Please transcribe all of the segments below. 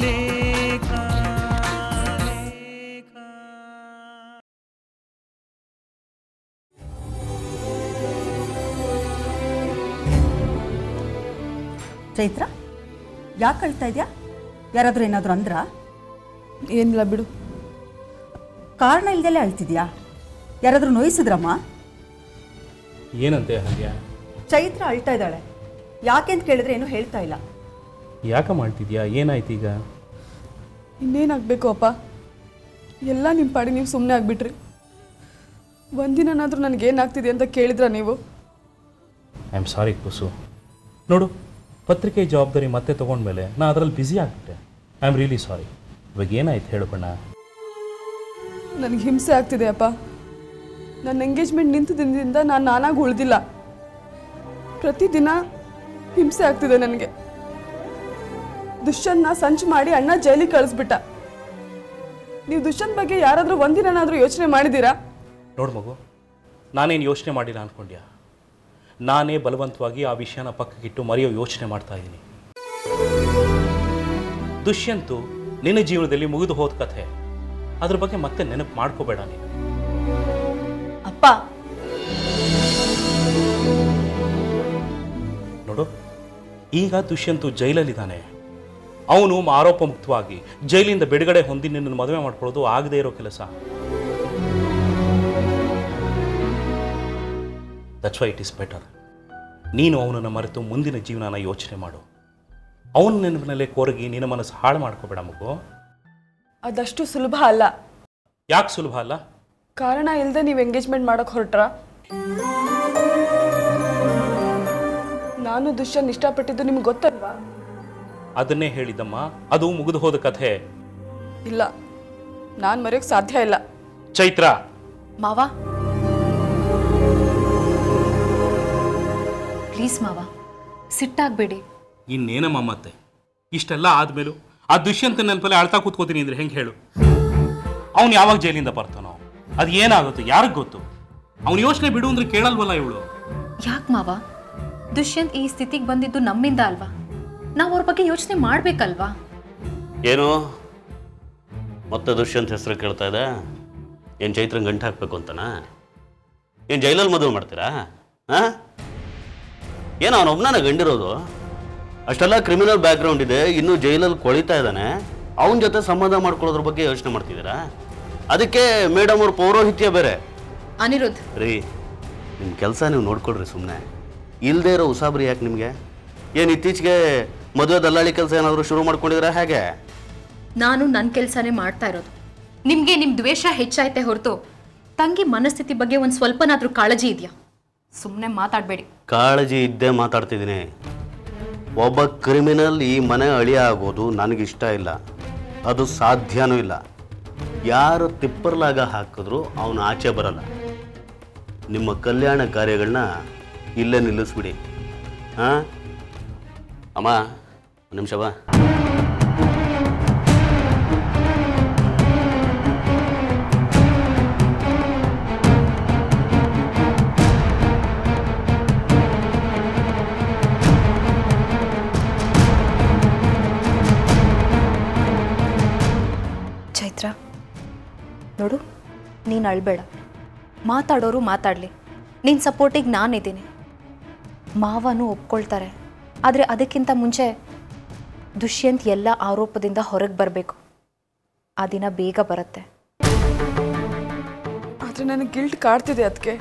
ಲೇಖ. ಚೈತ್ರ, ಯಾಕೆ ಕಳ್ತಾ ಇದೆಯಾ? ಯಾರಾದರೂ ಏನಾದರೂ ಅಂದ್ರಾ? ಏನಿಲ್ಲ ಬಿಡು. ಕಾರಣ ಇಲ್ದೆಲ್ಲೇ ಅಳ್ತಿದ್ಯಾ? ಯಾರಾದರೂ ನೋಯಿಸಿದ್ರಮ್ಮ? ಏನಂತೆ ಹಾಗೆ? ಚೈತ್ರ ಅಳ್ತಾ ಇದ್ದಾಳೆ. ಯಾಕೆ ಅಂತ ಕೇಳಿದ್ರೆ ಏನು ಹೇಳ್ತಾ ಇಲ್ಲ. ಯಾಕೆ ಮಾಡ್ತಿದ್ಯಾ? ಏನಾಯ್ತು ಈಗ? ಇನ್ನೇನಾಗಬೇಕು ಅಪ್ಪ, ಎಲ್ಲ ನಿಮ್ಮ ಪಾಡಿ ನೀವು ಸುಮ್ಮನೆ ಆಗಿಬಿಟ್ರಿ. ಒಂದಿನಾದರೂ ನನಗೇನಾಗ್ತಿದೆ ಅಂತ ಕೇಳಿದ್ರ ನೀವು? ಐ ಆಮ್ ಸಾರಿ ಕುಸು. ನೋಡು, ಪತ್ರಿಕೆ ಜವಾಬ್ದಾರಿ ಮತ್ತೆ ತೊಗೊಂಡ್ಮೇಲೆ ನಾನು ಅದರಲ್ಲಿ ಬ್ಯುಸಿ ಆಗ್ಬಿಟ್ಟೆ. I am really sorry. ಇವಾಗ ಏನಾಯ್ತು ಹೇಳು ಬಣ್ಣ? ನನಗೆ ಹಿಂಸೆ ಆಗ್ತಿದೆ ಅಪ್ಪ. ನನ್ನ ಎಂಗೇಜ್ಮೆಂಟ್ ನಿಂತ ದಿನದಿಂದ ನಾನಾಗಿ ಉಳಿದಿಲ್ಲ. ಪ್ರತಿದಿನ ಹಿಂಸೆ ಆಗ್ತಿದೆ ನನಗೆ. ದುಷ್ಯಂತ್ನ ಸಂಚು ಮಾಡಿ ಅಣ್ಣ ಜೈಲಿಗೆ ಕಳಿಸ್ಬಿಟ್ಟ. ನೀವು ದುಷ್ಯಂತ್ ಬಗ್ಗೆ ಯಾರಾದರೂ ಒಂದಿನಾದರೂ ಯೋಚನೆ ಮಾಡಿದ್ದೀರಾ? ನೋಡು ಮಗು, ನಾನೇನು ಯೋಚನೆ ಮಾಡಿಲ್ಲ ಅಂದ್ಕೊಂಡ್ಯಾ? ನಾನೇ ಬಲವಂತವಾಗಿ ಆ ವಿಷಯನ ಪಕ್ಕಕ್ಕಿಟ್ಟು ಮರೆಯೋ ಯೋಚನೆ ಮಾಡ್ತಾ ಇದ್ದೀನಿ. ದುಷ್ಯಂತು ನಿನ್ನ ಜೀವನದಲ್ಲಿ ಮುಗಿದು ಹೋದ ಕಥೆ. ಅದ್ರ ಬಗ್ಗೆ ಮತ್ತೆ ನೆನಪು ಮಾಡ್ಕೋಬೇಡ ನೀನು. ಅಪ್ಪ, ನೋಡು, ಈಗ ದುಷ್ಯಂತು ಜೈಲಲ್ಲಿದ್ದಾನೆ. ಅವನು ಆರೋಪ ಮುಕ್ತವಾಗಿ ಜೈಲಿಂದ ಬಿಡುಗಡೆ ಹೊಂದಿ ನಿನ್ನನ್ನು ಮದುವೆ ಮಾಡ್ಕೊಳ್ಳೋದು ಆಗದೇ ಇರೋ ಕೆಲಸ. That's why it is better ನೀನು ಅವನನ್ನು ಮರೆತು ಮುಂದಿನ ಜೀವನನ ಯೋಚನೆ ಮಾಡು. ಅವನ ನೆನಪಿನಲ್ಲೇ ಕೊರಗಿ ನಿನ್ನ ಮನಸ್ಸು ಹಾಳು ಮಾಡ್ಕೋಬೇಡ ಮಗು. ಅದಷ್ಟು ಸುಲಭ ಅಲ್ಲ. ಯಾಕೆ ಸುಲಭ ಅಲ್ಲ? ಕಾರಣ ಇಲ್ಲದೆ ನೀವು ಎಂಗೇಜ್ಮೆಂಟ್ ಮಾಡೋಕೆ ಹೊರಟ್ರ? ನಾನು ದುಷ್ಯಂತ್ ಇಷ್ಟಪಟ್ಟಿದ್ದು ನಿಮ್ಗೆ ಗೊತ್ತಲ್ವಾ? ಅದನ್ನೇ ಹೇಳಿದ್ದಮ್ಮ, ಅದು ಮುಗಿದು ಹೋದ ಕಥೆ. ಇಲ್ಲ, ನಾನು ಮರೆಯೋಕೆ ಸಾಧ್ಯ ಇಲ್ಲ. ಚೈತ್ರ ಮಾವ, ಪ್ಲೀಸ್ ಮಾವ, ಸಿಟ್ಟಾಗಬೇಡಿ. ಇನ್ನೇನಮ್ಮ ಮತ್ತೆ ಇಷ್ಟೆಲ್ಲ ಆದ್ಮೇಲೂ ಆ ದುಷ್ಯಂತ ನೆನಪಲ್ಲಿ ಅಳ್ತಾ ಕೂತ್ಕೋತೀನಿ ಅಂದ್ರೆ ಹೆಂಗೆ ಹೇಳು? ಅವನು ಯಾವಾಗ ಜೈಲಿಂದ ಬರ್ತಾನೋ, ಅದು ಏನಾಗುತ್ತೋ ಯಾರಿಗೆ ಗೊತ್ತು? ಅವನು ಯೋಚನೆ ಬಿಡು ಅಂದ್ರೆ ಕೇಳಲ್ವಲ್ಲ ಇವಳು. ಯಾಕೆ ಮಾವ, ದುಷ್ಯಂತ್ ಈ ಸ್ಥಿತಿಗೆ ಬಂದಿದ್ದು ನಮ್ಮಿಂದ ಅಲ್ವಾ? ನಾವು ಅವ್ರ ಬಗ್ಗೆ ಯೋಚನೆ ಮಾಡ್ಬೇಕಲ್ವಾ? ಏನು ಮತ್ತೆ ದುಷ್ಯಂತ್ ಹೆಸರು ಕೇಳ್ತಾ ಇದೆ? ಏನು ಚೈತ್ರನ್ ಗಂಟು ಹಾಕ್ಬೇಕು ಅಂತನಾ? ಏನು ಜೈಲಲ್ಲಿ ಮದುವೆ ಮಾಡ್ತೀರಾ? ಹಾಂ, ಏನು ಅವನೊಬ್ಬನ ಗಂಡಿರೋದು? ಅಷ್ಟೆಲ್ಲ ಕ್ರಿಮಿನಲ್ ಬ್ಯಾಕ್ಗ್ರೌಂಡ್ ಇದೆ, ಇನ್ನೂ ಜೈಲಲ್ಲಿ ಕೊಳಿತಾ ಇದ್ದಾನೆ. ಅವನ ಜೊತೆ ಸಂಬಂಧ ಮಾಡ್ಕೊಳ್ಳೋದ್ರ ಬಗ್ಗೆ ಯೋಚನೆ ಮಾಡ್ತಿದ್ದೀರಾ? ಅದಕ್ಕೆ ಮೇಡಮ್ ಅವ್ರ ಪೌರೋಹಿತ್ಯ ಬೇರೆ. ಅನಿರುದ್ಧ್ ರೀ, ನಿಮ್ಮ ಕೆಲಸ ನೀವು ನೋಡ್ಕೊಡ್ರಿ ಸುಮ್ಮನೆ. ಇಲ್ಲದೆ ಇರೋ ಉಸಾಬ್ರಿ ಯಾಕೆ ನಿಮಗೆ? ಏನು ಇತ್ತೀಚೆಗೆ ಮದುವೆ ದಲ್ಲಾಳಿ ಕೆಲಸ ಏನಾದರೂ ಶುರು ಮಾಡ್ಕೊಂಡಿದ್ರೆ ಹೇಗೆ? ನಾನು ನನ್ನ ಕೆಲಸನೇ ಮಾಡ್ತಾ ಇರೋದು. ನಿಮಗೆ ನಿಮ್ಮ ದ್ವೇಷ ಹೆಚ್ಚಾಯ್ತೆ ಹೊರತು ತಂಗಿ ಮನಸ್ಥಿತಿ ಬಗ್ಗೆ ಒಂದು ಸ್ವಲ್ಪನಾದರೂ ಕಾಳಜಿ ಇದೆಯಾ? ಸುಮ್ಮನೆ ಮಾತಾಡಬೇಡಿ. ಕಾಳಜಿ ಇದ್ದೇ ಮಾತಾಡ್ತಿದ್ದೀನಿ. ಒಬ್ಬ ಕ್ರಿಮಿನಲ್ ಈ ಮನೆ ಅಳಿಯ ಆಗೋದು ನನಗಿಷ್ಟ ಇಲ್ಲ, ಅದು ಸಾಧ್ಯನೂ ಇಲ್ಲ. ಯಾರು ತಿಪ್ಪರ್ಲಾಗ ಹಾಕಿದ್ರೂ ಅವನು ಆಚೆ ಬರಲ್ಲ. ನಿಮ್ಮ ಕಲ್ಯಾಣ ಕಾರ್ಯಗಳನ್ನ ಇಲ್ಲೇ ನಿಲ್ಲಿಸ್ಬಿಡಿ. ಹಾಂ ಅಮ್ಮ, ಒಂದು ನಿಮಿಷ ಬಾ. ಚೈತ್ರ ನೋಡು, ನೀನು ಅಳ್ಬೇಡ. ಮಾತಾಡೋರು ಮಾತಾಡಲಿ, ನಿನ್ನ ಸಪೋರ್ಟಿಗೆ ನಾನಿದ್ದೀನಿ. ಮಾವನೂ ಒಪ್ಕೊಳ್ತಾರೆ. ಆದರೆ ಅದಕ್ಕಿಂತ ಮುಂಚೆ ದುಷ್ಯಂತ್ ಎಲ್ಲ ಆರೋಪದಿಂದ ಹೊರಗೆ ಬರಬೇಕು. ಆ ದಿನ ಬೇಗ ಬರುತ್ತೆ. ಆದರೆ ನನಗೆ ಗಿಲ್ಟ್ ಕಾಡ್ತಿದೆ. ಅದಕ್ಕೆ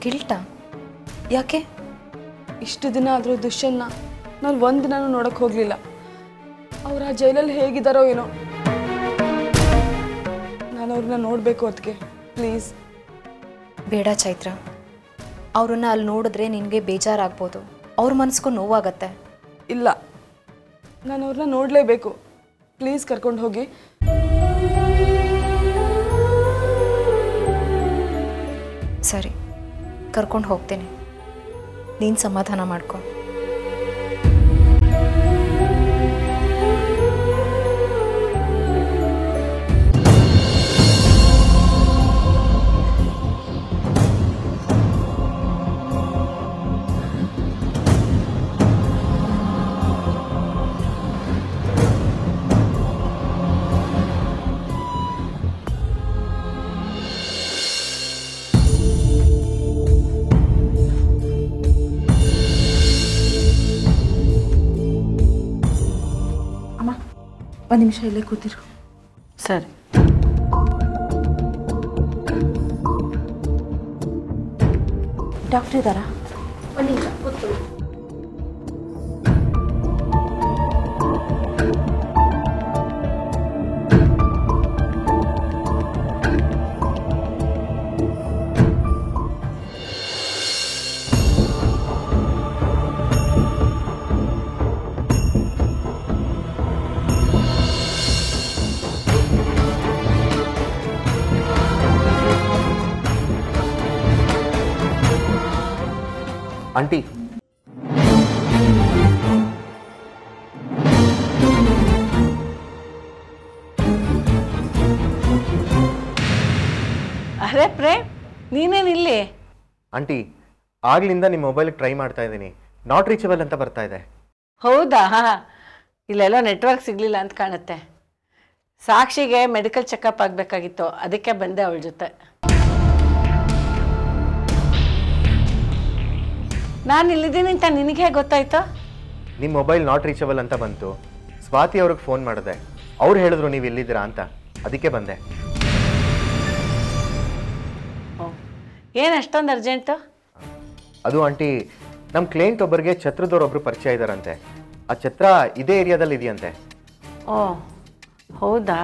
ಗಿಲ್ಟಾ? ಯಾಕೆ? ಇಷ್ಟು ದಿನ ಆದರೂ ದುಷ್ಯಂತ್ನ ನಾನು ಒಂದಿನೂ ನೋಡೋಕೆ ಹೋಗಲಿಲ್ಲ. ಅವ್ರು ಆ ಜೈಲಲ್ಲಿ ಹೇಗಿದ್ದಾರೋ ಏನೋ. ನಾನು ಅವ್ರನ್ನ ನೋಡಬೇಕು. ಅದಕ್ಕೆ ಪ್ಲೀಸ್. ಬೇಡ ಚೈತ್ರ, ಅವ್ರನ್ನ ಅಲ್ಲಿ ನೋಡಿದ್ರೆ ನಿನಗೆ ಬೇಜಾರಾಗ್ಬೋದು, ಅವ್ರ ಮನಸ್ಸಿಗೂ ನೋವಾಗತ್ತೆ. ಇಲ್ಲ, ನಾನು ಅವ್ರನ್ನ ನೋಡಲೇಬೇಕು. ಪ್ಲೀಸ್ ಕರ್ಕೊಂಡು ಹೋಗಿ. ಸರಿ, ಕರ್ಕೊಂಡು ಹೋಗ್ತೀನಿ. ನೀನು ಸಮಾಧಾನ ಮಾಡ್ಕೊ. ಒಂದು ನಿಮಿಷ ಇಲ್ಲೇ ಕೂತಿರು. ಸರಿ. ಡಾಕ್ಟರ್ ಇದ್ದಾರಾ? ಒಂದು ನಿಮಿಷ ಕೂತ್ಕೊಳ್ಳಿ. ಆಂಟಿ, ಅರೆ ಪ್ರೇಮ್, ನೀನೇನಿಲ್ಲಿ? ಆಂಟಿ, ಆಗ್ಲಿಂದ ನಿಮ್ಮ ಮೊಬೈಲ್ಗೆ ಟ್ರೈ ಮಾಡ್ತಾ ಇದ್ದೀನಿ, ನಾಟ್ ರೀಚಬಲ್ ಅಂತ ಬರ್ತಾ ಇದೆ. ಹೌದಾ? ಇಲ್ಲೆಲ್ಲ ನೆಟ್ವರ್ಕ್ ಸಿಗಲಿಲ್ಲ ಅಂತ ಕಾಣುತ್ತೆ. ಸಾಕ್ಷಿಗೆ ಮೆಡಿಕಲ್ ಚೆಕಪ್ ಆಗಬೇಕಾಗಿತ್ತು, ಅದಕ್ಕೆ ಬಂದೆ ಅವಳ ಜೊತೆ. ನಾನು ಇಲ್ಲಿದ್ದೀನಿ ಅಂತ ನಿನಗೆ ಹೇಗೆ ಗೊತ್ತಾಯ್ತು? ನಿಮ್ಮ ಮೊಬೈಲ್ ನಾಟ್ ರೀಚಬಲ್ ಅಂತ ಬಂತು. ಸ್ವಾತಿ ಅವ್ರಿಗೆ ಫೋನ್ ಮಾಡಿದೆ, ಅವ್ರು ಹೇಳಿದ್ರು ನೀವು ಇಲ್ಲಿದ್ದೀರಾ ಅಂತ, ಅದಕ್ಕೆ ಬಂದೆ. ಏನು ಅಷ್ಟೊಂದು ಅರ್ಜೆಂಟು? ಅದು ಆಂಟಿ, ನಮ್ಮ ಕ್ಲೈಂಟ್ ಒಬ್ಬರಿಗೆ ಛತ್ರದವ್ರೊಬ್ರು ಪರಿಚಯ ಇದ್ದಾರಂತೆ. ಆ ಛತ್ರ ಇದೇ ಏರಿಯಾದಲ್ಲಿ ಇದೆಯಂತೆ. ಓ ಹೌದಾ?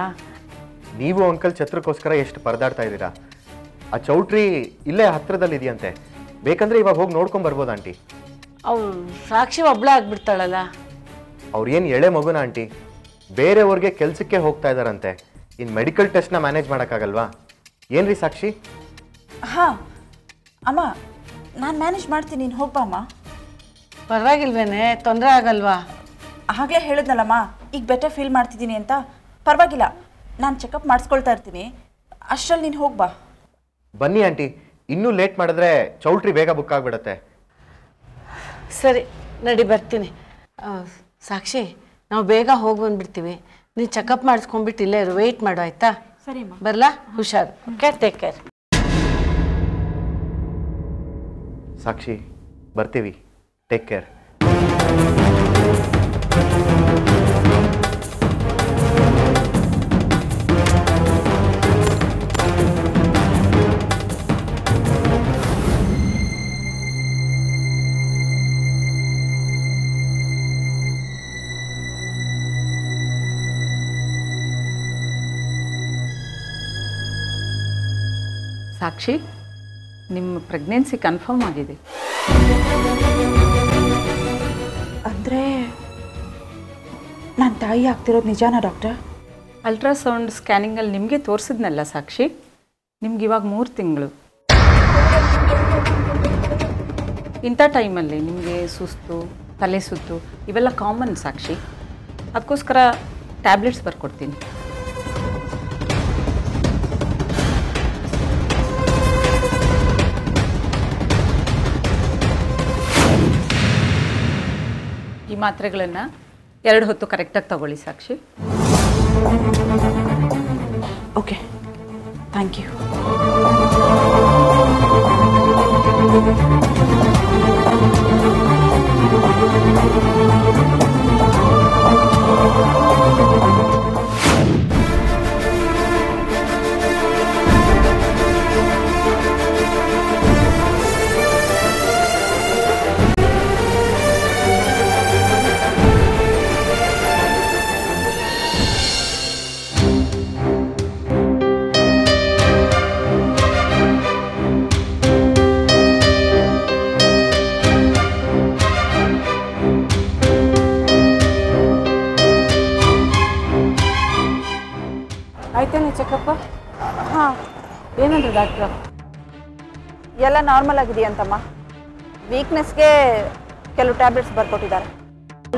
ನೀವು ಅಂಕಲ್ ಛತ್ರಕ್ಕೋಸ್ಕರ ಎಷ್ಟು ಪರದಾಡ್ತಾ ಇದ್ದೀರಾ. ಆ ಚೌಟ್ರಿ ಇಲ್ಲೇ ಹತ್ರದಲ್ಲಿ ಇದೆಯಂತೆ, ಬೇಕಂದ್ರೆ ಇವಾಗ ಹೋಗಿ ನೋಡ್ಕೊಂಡ್ ಬರ್ಬೋದು ಆಂಟಿ. ಅವ್ರು ಸಾಕ್ಷಿ ಒಬ್ಳೆ ಆಗ್ಬಿಡ್ತಾಳಲ್ಲ. ಅವ್ರು ಏನು ಎಳೆ ಮಗುನ ಆಂಟಿ, ಬೇರೆಯವ್ರಿಗೆ ಕೆಲಸಕ್ಕೆ ಹೋಗ್ತಾ ಇದ್ದಾರಂತೆ. ಇನ್ನು ಮೆಡಿಕಲ್ ಟೆಸ್ಟ್ನ ಮ್ಯಾನೇಜ್ ಮಾಡೋಕ್ಕಾಗಲ್ವಾ? ಏನ್ರಿ ಸಾಕ್ಷಿ? ಹಾಂ ಅಮ್ಮ, ನಾನು ಮ್ಯಾನೇಜ್ ಮಾಡ್ತೀನಿ, ನೀನು ಹೋಗ್ಬಾ ಅಮ್ಮ. ಪರವಾಗಿಲ್ವೇನೆ? ತೊಂದರೆ ಆಗಲ್ವಾ? ಆಗಲೇ ಹೇಳಿದ್ನಲ್ಲಮ್ಮ, ಈಗ ಬೆಟರ್ ಫೀಲ್ ಮಾಡ್ತಿದ್ದೀನಿ ಅಂತ. ಪರವಾಗಿಲ್ಲ, ನಾನು ಚೆಕಪ್ ಮಾಡಿಸ್ಕೊಳ್ತಾ ಇರ್ತೀನಿ, ಅಷ್ಟರಲ್ಲಿ ನೀನು ಹೋಗ್ಬಾ. ಬನ್ನಿ ಆಂಟಿ, ಇನ್ನೂ ಲೇಟ್ ಮಾಡಿದ್ರೆ ಚೌಲ್ಟ್ರಿ ಬೇಗ ಬುಕ್ ಆಗಿಬಿಡತ್ತೆ. ಸರಿ ನಡಿ, ಬರ್ತೀನಿ. ಸಾಕ್ಷಿ, ನಾವು ಬೇಗ ಹೋಗಿ ಬಂದ್ಬಿಡ್ತೀವಿ. ನೀನು ಚೆಕಪ್ ಮಾಡಿಸ್ಕೊಂಡ್ಬಿಟ್ಟು ಇಲ್ಲೇ ಇರು, ವೆಯ್ಟ್ ಮಾಡು ಆಯಿತಾ? ಸರಿ ಅಮ್ಮ. ಬರಲಾ? ಹುಷಾರು. Okay, take care. ಸಾಕ್ಷಿ, ಬರ್ತೀವಿ. Take care. ಸಾಕ್ಷಿ, ನಿಮ್ಮ ಪ್ರೆಗ್ನೆನ್ಸಿ ಕನ್ಫರ್ಮ್ ಆಗಿದೆ. ಅಂದರೆ ನನ್ನ ತಾಯಿ ಆಗ್ತಿರೋದು ನಿಜಾನಾ ಡಾಕ್ಟರ್? ಅಲ್ಟ್ರಾಸೌಂಡ್ ಸ್ಕ್ಯಾನಿಂಗಲ್ಲಿ ನಿಮಗೆ ತೋರಿಸಿದ್ನಲ್ಲ ಸಾಕ್ಷಿ, ನಿಮ್ಗೆ ಇವಾಗ 3 ತಿಂಗಳು. ಇಂಥ ಟೈಮಲ್ಲಿ ನಿಮಗೆ ಸುಸ್ತು, ತಲೆ ಸುತ್ತು ಇವೆಲ್ಲ ಕಾಮನ್ ಸಾಕ್ಷಿ. ಅದಕ್ಕೋಸ್ಕರ ಟ್ಯಾಬ್ಲೆಟ್ಸ್ ಬರ್ಕೊಡ್ತೀನಿ. ಈ ಮಾತ್ರೆಗಳನ್ನು 2 ಹೊತ್ತು ಕರೆಕ್ಟಾಗಿ ತಗೊಳ್ಳಿ ಸಾಕ್ಷಿ. Okay, thank you. ಆಯ್ತೇನೆ ಚೆಕಪ್ಪ? ಹಾಂ. ಏನಂದ್ರೆ ಡಾಕ್ಟ್ರ? ಎಲ್ಲ ನಾರ್ಮಲ್ ಆಗಿದೆಯಂತಮ್ಮ. ವೀಕ್ನೆಸ್ಗೆ ಕೆಲವು ಟ್ಯಾಬ್ಲೆಟ್ಸ್ ಬರ್ಕೊಟ್ಟಿದ್ದಾರೆ.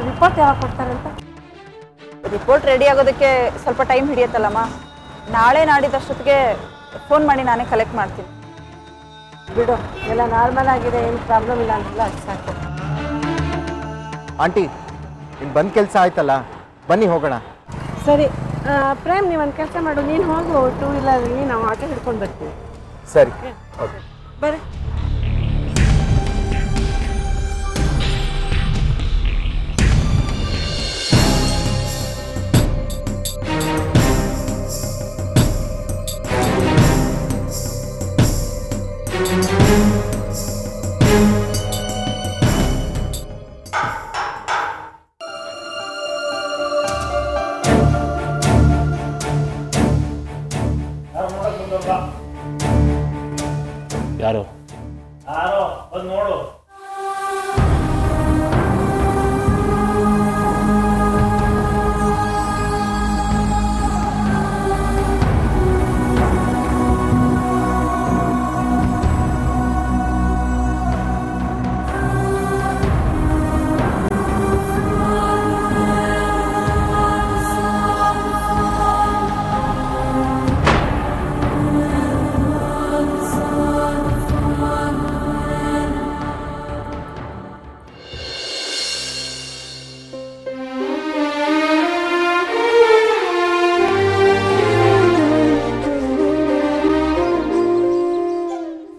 ರಿಪೋರ್ಟ್ ಯಾವಾಗ ಕೊಡ್ತಾರಂತ? ರಿಪೋರ್ಟ್ ರೆಡಿ ಆಗೋದಕ್ಕೆ ಸ್ವಲ್ಪ ಟೈಮ್ ಹಿಡಿಯುತ್ತಲ್ಲಮ್ಮ. ನಾಳೆ ನಾಡಿದ್ದಷ್ಟೊತ್ತಿಗೆ ಫೋನ್ ಮಾಡಿ ನಾನೇ ಕಲೆಕ್ಟ್ ಮಾಡ್ತೀನಿ. ಬಿಡು, ಎಲ್ಲ ನಾರ್ಮಲ್ ಆಗಿದೆ, ಏನು ಪ್ರಾಬ್ಲಮ್ ಇಲ್ಲ ಅಂತಲ್ಲ, ಅದು ಸಾಕು. ಆಂಟಿ, ಇನ್ನು ಬಂದು ಕೆಲಸ ಆಯ್ತಲ್ಲ, ಬನ್ನಿ ಹೋಗೋಣ. ಸರಿ ಪ್ರೇಮ್, ನೀವು ಒಂದು ಕೆಲಸ ಮಾಡು, ನೀನು ಹೋಗು 2 ವೀಲರಲ್ಲಿ, ನಾವು ಆಟೋ ಹಿಡ್ಕೊಂಡು ಬರ್ತೀವಿ. ಸರಿ, ಓಕೆ, ಬರ್ರಿ. ಯಾರು? ಯಾರೋ ಬಂದು ನೋಡು.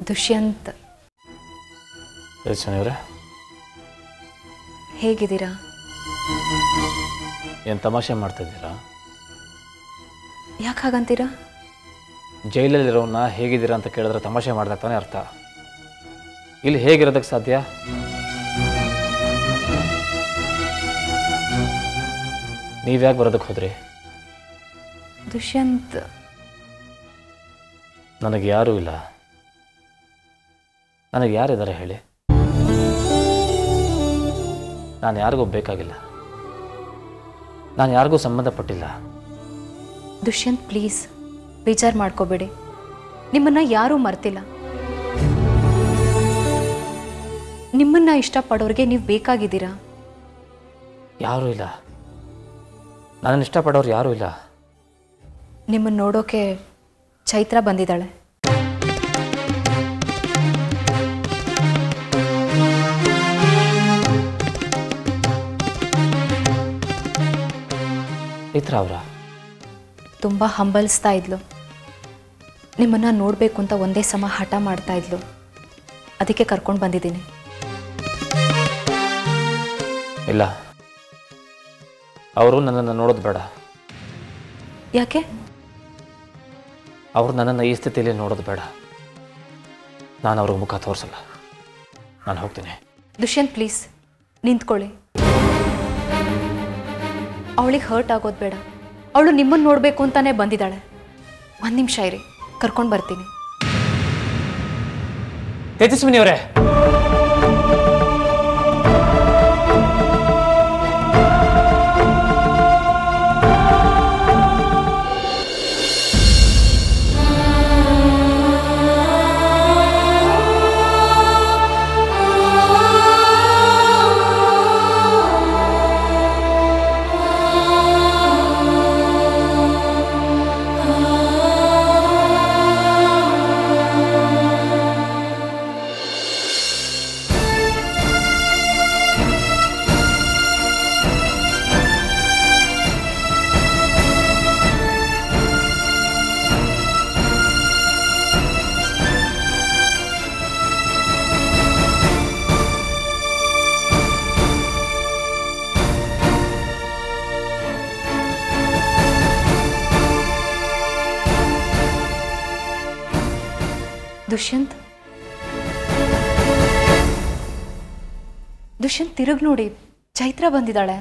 ದುಷ್ಯಂತ್, ರಚನೆಯವರೇ, ಹೇಗಿದ್ದೀರಾ? ಏನು ತಮಾಷೆ ಮಾಡ್ತಾಯಿದ್ದೀರಾ? ಯಾಕೆ ಹಾಗಂತೀರಾ? ಜೈಲಲ್ಲಿರೋನ್ನ ಹೇಗಿದ್ದೀರಾ ಅಂತ ಕೇಳಿದ್ರೆ ತಮಾಷೆ ಮಾಡ್ದಾಗ ತಾನೇ ಅರ್ಥ. ಇಲ್ಲಿ ಹೇಗಿರೋದಕ್ಕೆ ಸಾಧ್ಯ? ನೀವ್ಯಾಕೆ ಬರೋದಕ್ಕೆ ಹೋದ್ರಿ? ದುಷ್ಯಂತ್, ನನಗೆ ಯಾರೂ ಇಲ್ಲ. ನನಗೆ ಯಾರಿದ್ದಾರೆ ಹೇಳಿ? ನಾನು ಯಾರಿಗೂ ಬೇಕಾಗಿಲ್ಲ. ನಾನು ಯಾರಿಗೂ ಸಂಬಂಧಪಟ್ಟಿಲ್ಲ. ದುಷ್ಯಂತ್ ಪ್ಲೀಸ್ ಬೇಜಾರು ಮಾಡ್ಕೋಬೇಡಿ. ನಿಮ್ಮನ್ನು ಯಾರೂ ಮರ್ತಿಲ್ಲ. ನಿಮ್ಮನ್ನು ಇಷ್ಟಪಡೋರಿಗೆ ನೀವು ಬೇಕಾಗಿದ್ದೀರಾ. ಯಾರೂ ಇಲ್ಲ. ನನ್ನನ್ನು ಇಷ್ಟಪಡೋರು ಯಾರೂ ಇಲ್ಲ. ನಿಮ್ಮನ್ನು ನೋಡೋಕೆ ಚೈತ್ರ ಬಂದಿದ್ದಾಳೆ. ಚೈತ್ರ ಅವರ ತುಂಬ ಹಂಬಲಿಸ್ತಾ ಇದ್ಲು. ನಿಮ್ಮನ್ನು ನೋಡಬೇಕು ಅಂತ ಒಂದೇ ಸಮ ಹಠ ಮಾಡ್ತಾ ಇದ್ಲು. ಅದಕ್ಕೆ ಕರ್ಕೊಂಡು ಬಂದಿದ್ದೀನಿ. ಇಲ್ಲ, ಅವರು ನನ್ನನ್ನು ನೋಡೋದು ಬೇಡ. ಯಾಕೆ? ಅವರು ನನ್ನನ್ನು ಈ ಸ್ಥಿತಿಯಲ್ಲಿ ನೋಡೋದು ಬೇಡ. ನಾನು ಅವ್ರಿಗೆ ಮುಖ ತೋರಿಸಲ್ಲ. ನಾನು ಹೋಗ್ತೀನಿ. ದುಷ್ಯಂತ್ ಪ್ಲೀಸ್ ನಿಂತ್ಕೊಳ್ಳಿ. ಅವಳಿಗೆ ಹರ್ಟ್ ಆಗೋದು ಬೇಡ. ಅವಳು ನಿಮ್ಮನ್ನು ನೋಡಬೇಕು ಅಂತಾನೆ ಬಂದಿದ್ದಾಳೆ. ಒಂದು ನಿಮಿಷ ಇರಿ, ಕರ್ಕೊಂಡು ಬರ್ತೀನಿ. ತೇಜಸ್ವಿನಿಯವರೇ, ದುಷ್ಯಂತ್, ದುಷ್ಯಂತ್ ತಿರುಗಿ ನೋಡಿ, ಚೈತ್ರ ಬಂದಿದ್ದಾಳೆ.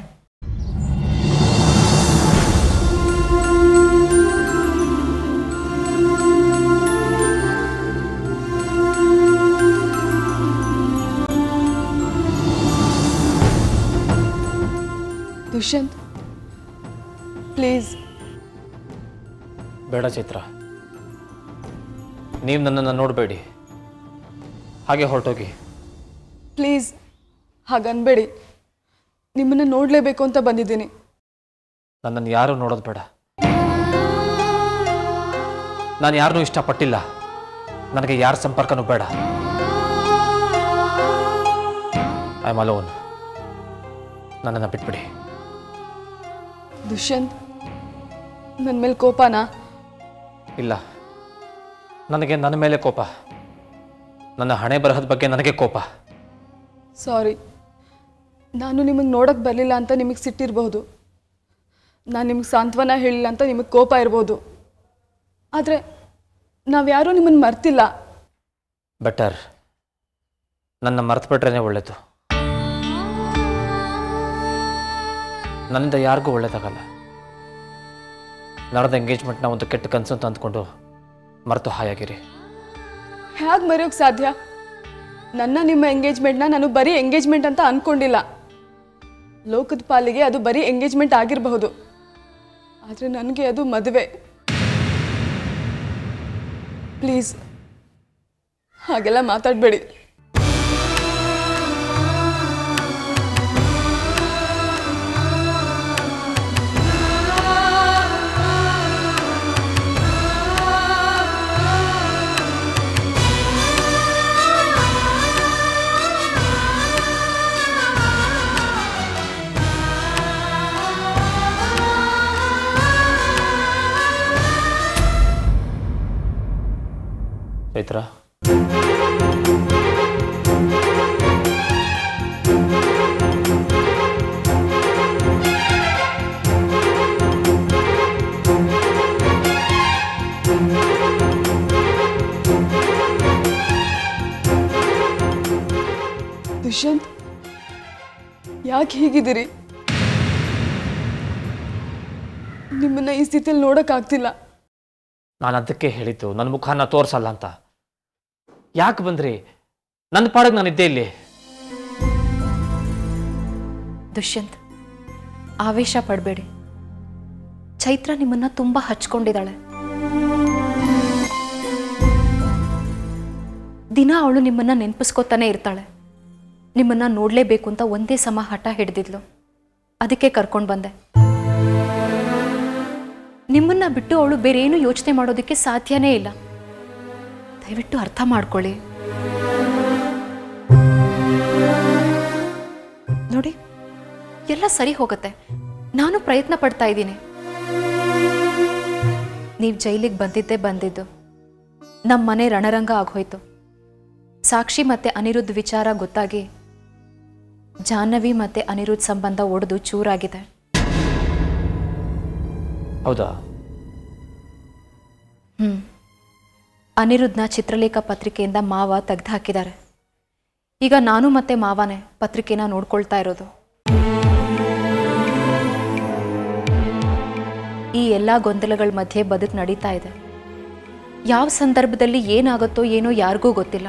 ದುಷ್ಯಂತ್ ಪ್ಲೀಸ್. ಬೇಡ ಚೈತ್ರ, ನೀವು ನನ್ನನ್ನು ನೋಡಬೇಡಿ. ಹಾಗೆ ಹೊರಟೋಗಿ. ಪ್ಲೀಸ್ ಹಾಗನ್ಬೇಡಿ. ನಿಮ್ಮನ್ನು ನೋಡಲೇಬೇಕು ಅಂತ ಬಂದಿದ್ದೀನಿ. ನನ್ನನ್ನು ಯಾರೂ ನೋಡೋದು ಬೇಡ. ನಾನು ಯಾರನ್ನೂ ಇಷ್ಟಪಟ್ಟಿಲ್ಲ. ನನಗೆ ಯಾರ ಸಂಪರ್ಕನೂ ಬೇಡ. I am alone. ನನ್ನನ್ನು ಬಿಟ್ಬಿಡಿ. ದುಷ್ಯಂತ್, ನನ್ನ ಮೇಲೆ ಕೋಪನಾ? ಇಲ್ಲ, ನನಗೆ ನನ್ನ ಮೇಲೆ ಕೋಪ. ನನ್ನ ಹಣೆ ಬರಹದ ಬಗ್ಗೆ ನನಗೆ ಕೋಪ. ಸಾರಿ, ನಾನು ನಿಮಗೆ ನೋಡೋಕ್ಕೆ ಬರಲಿಲ್ಲ ಅಂತ ನಿಮಗೆ ಸಿಟ್ಟಿರಬಹುದು. ನಾನು ನಿಮಗೆ ಸಾಂತ್ವನ ಹೇಳಿಲ್ಲ ಅಂತ ನಿಮಗೆ ಕೋಪ ಇರ್ಬೋದು. ಆದರೆ ನಾವ್ಯಾರೂ ನಿಮ್ಮನ್ನು ಮರ್ತಿಲ್ಲ. ಬೆಟರ್, ನನ್ನ ಮರೆತುಬಿಟ್ರೇ ಒಳ್ಳೆಯದು. ನನ್ನಿಂದ ಯಾರಿಗೂ ಒಳ್ಳೇದಾಗಲ್ಲ. ನಡೆದ ಎಂಗೇಜ್ಮೆಂಟ್ನ ಒಂದು ಕೆಟ್ಟ ಕನಸು ಅಂತ ಅಂದ್ಕೊಂಡು ಮರೆತು ಹಾಯಾಗಿರಿ. ಹೇಗೆ ಮರೆಯೋಕ್ಕೆ ಸಾಧ್ಯ? ನನ್ನ ನಿಮ್ಮ ಎಂಗೇಜ್ಮೆಂಟ್ನ ನಾನು ಬರೀ ಎಂಗೇಜ್ಮೆಂಟ್ ಅಂತ ಅಂದ್ಕೊಂಡಿಲ್ಲ. ಲೋಕದ ಪಾಲಿಗೆ ಅದು ಬರೀ ಎಂಗೇಜ್ಮೆಂಟ್ ಆಗಿರಬಹುದು, ಆದರೆ ನನಗೆ ಅದು ಮದುವೆ. ಪ್ಲೀಸ್ ಹಾಗೆಲ್ಲ ಮಾತಾಡಬೇಡಿ. ಚೈತ್ರ, ದುಷ್ಯಂತ್, ಯಾಕೆ ಹೀಗಿದ್ದೀರಿ? ನಿಮ್ಮನ್ನ ಈ ಸ್ಥಿತಿಯಲ್ಲಿ ನೋಡೋಕ್ಕಾಗ್ತಿಲ್ಲ. ನಾನು ಅದಕ್ಕೆ ಹೇಳಿದ್ದು ನನ್ನ ಮುಖನ ತೋರಿಸಲ್ಲ ಅಂತ. ಯಾಕೆ ಬಂದ್ರಿ? ನನ್ನ ಪಾಡಿಗೆ ನಾನಿದ್ದೆ ಇಲ್ಲಿ. ದುಷ್ಯಂತ್, ಆವೇಶ ಪಡಬೇಡಿ. ಚೈತ್ರ ನಿಮ್ಮನ್ನ ತುಂಬಾ ಹಚ್ಕೊಂಡಿದ್ದಾಳೆ. ದಿನ ಅವಳು ನಿಮ್ಮನ್ನ ನೆನಪಿಸ್ಕೊತಾನೆ ಇರ್ತಾಳೆ. ನಿಮ್ಮನ್ನ ನೋಡಲೇಬೇಕು ಅಂತ ಒಂದೇ ಸಮ ಹಠ ಹಿಡಿದಿದ್ಲು. ಅದಕ್ಕೆ ಕರ್ಕೊಂಡು ಬಂದೆ. ನಿಮ್ಮನ್ನ ಬಿಟ್ಟು ಅವಳು ಬೇರೆ ಏನು ಯೋಚನೆ ಮಾಡೋದಕ್ಕೆ ಸಾಧ್ಯನೇ ಇಲ್ಲ. ದಯವಿಟ್ಟು ಅರ್ಥ ಮಾಡ್ಕೊಳ್ಳಿ. ನೋಡಿ, ಎಲ್ಲ ಸರಿ ಹೋಗುತ್ತೆ. ನಾನು ಪ್ರಯತ್ನ ಪಡ್ತಾ ಇದ್ದೀನಿ. ನೀವು ಜೈಲಿಗೆ ಬಂದಿದ್ದು ನಮ್ಮ ಮನೆ ರಣರಂಗ ಆಗೋಯ್ತು. ಸಾಕ್ಷಿ ಮತ್ತೆ ಅನಿರುದ್ಧ್ ವಿಚಾರ ಗೊತ್ತಾಗಿ ಜಾಹ್ನವಿ ಮತ್ತೆ ಅನಿರುದ್ಧ್ ಸಂಬಂಧ ಒಡೆದು ಚೂರಾಗಿದೆ. ಹೌದಾ? ಅನಿರುದ್ಧನ ಚಿತ್ರಲೇಖ ಪತ್ರಿಕೆಯಿಂದ ಮಾವ ತೆಗೆದು ಹಾಕಿದ್ದಾರೆ. ಈಗ ನಾನು ಮತ್ತೆ ಮಾವನೇ ಪತ್ರಿಕೆನ ನೋಡ್ಕೊಳ್ತಾ ಇರೋದು. ಈ ಎಲ್ಲ ಗೊಂದಲಗಳ ಮಧ್ಯೆ ಬದುಕು ನಡೀತಾ ಇದೆ. ಯಾವ ಸಂದರ್ಭದಲ್ಲಿ ಏನಾಗುತ್ತೋ ಏನೋ ಯಾರಿಗೂ ಗೊತ್ತಿಲ್ಲ.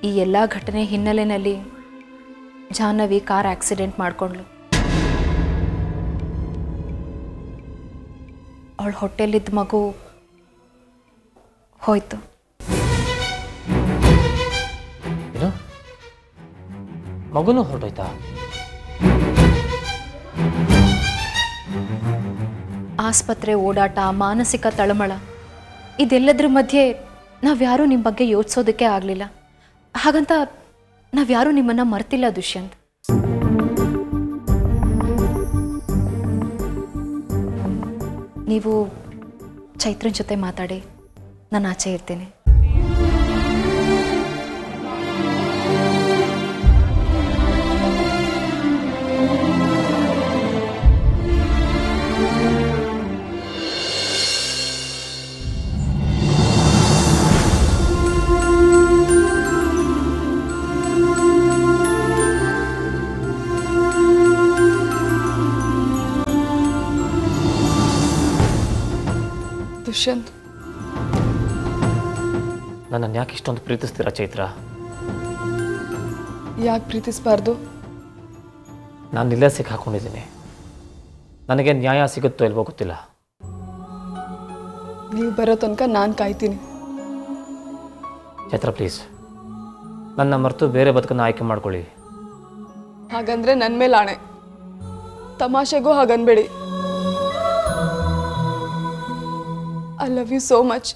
ಈ ಎಲ್ಲ ಘಟನೆ ಹಿನ್ನೆಲೆಯಲ್ಲಿ ಜಾಹ್ನವಿ ಕಾರ್ ಆಕ್ಸಿಡೆಂಟ್ ಮಾಡಿಕೊಂಡ್ಳು. ಅವಳ ಹೊಟ್ಟೆಲಿದ್ದ ಮಗು ಹೋಯ್ತು. ಏನು? ಮಗುನೂ ಹೊರಟೋಯ್ತಾ? ಆಸ್ಪತ್ರೆ ಓಡಾಟ, ಮಾನಸಿಕ ತಳಮಳ, ಇದೆಲ್ಲದ್ರ ಮಧ್ಯೆ ನಾವ್ಯಾರೂ ನಿಮ್ಮ ಬಗ್ಗೆ ಯೋಚಿಸೋದಕ್ಕೆ ಆಗಲಿಲ್ಲ. ಹಾಗಂತ ನಾವ್ಯಾರೂ ನಿಮ್ಮನ್ನು ಮರ್ತಿಲ್ಲ ದುಷ್ಯಂತ್. ನೀವು ಚೈತ್ರನ್ ಜೊತೆ ಮಾತಾಡಿ, ನಾನು ಆಚೆ ಇರ್ತೀನಿ. ದುಷ್ಯಂತ್, ನನ್ನನ್ನು ಯಾಕೆ ಇಷ್ಟೊಂದು ಪ್ರೀತಿಸ್ತೀರಾ ಚೈತ್ರ? ಯಾಕೆ ಪ್ರೀತಿಸಬಾರ್ದು? ನಾನು ಇಲ್ಲೇ ಸಿಕ್ಕಾಕೊಂಡಿದ್ದೀನಿ. ನನಗೆ ನ್ಯಾಯ ಸಿಗುತ್ತೋ ಇಲ್ವೋ ಗೊತ್ತಿಲ್ಲ. ನೀವು ಬರೋ ತನಕ ನಾನು ಕಾಯ್ತೀನಿ. ಚೈತ್ರ, ಪ್ಲೀಸ್ ನನ್ನ ಮರೆತು ಬೇರೆ ಬದುಕನ್ನು ಆಯ್ಕೆ ಮಾಡ್ಕೊಳ್ಳಿ. ಹಾಗಂದ್ರೆ ನನ್ನ ಮೇಲೆ ಆಣೆ. ತಮಾಷೆಗೂ ಹಾಗನ್ಬೇಡಿ. I love you so much.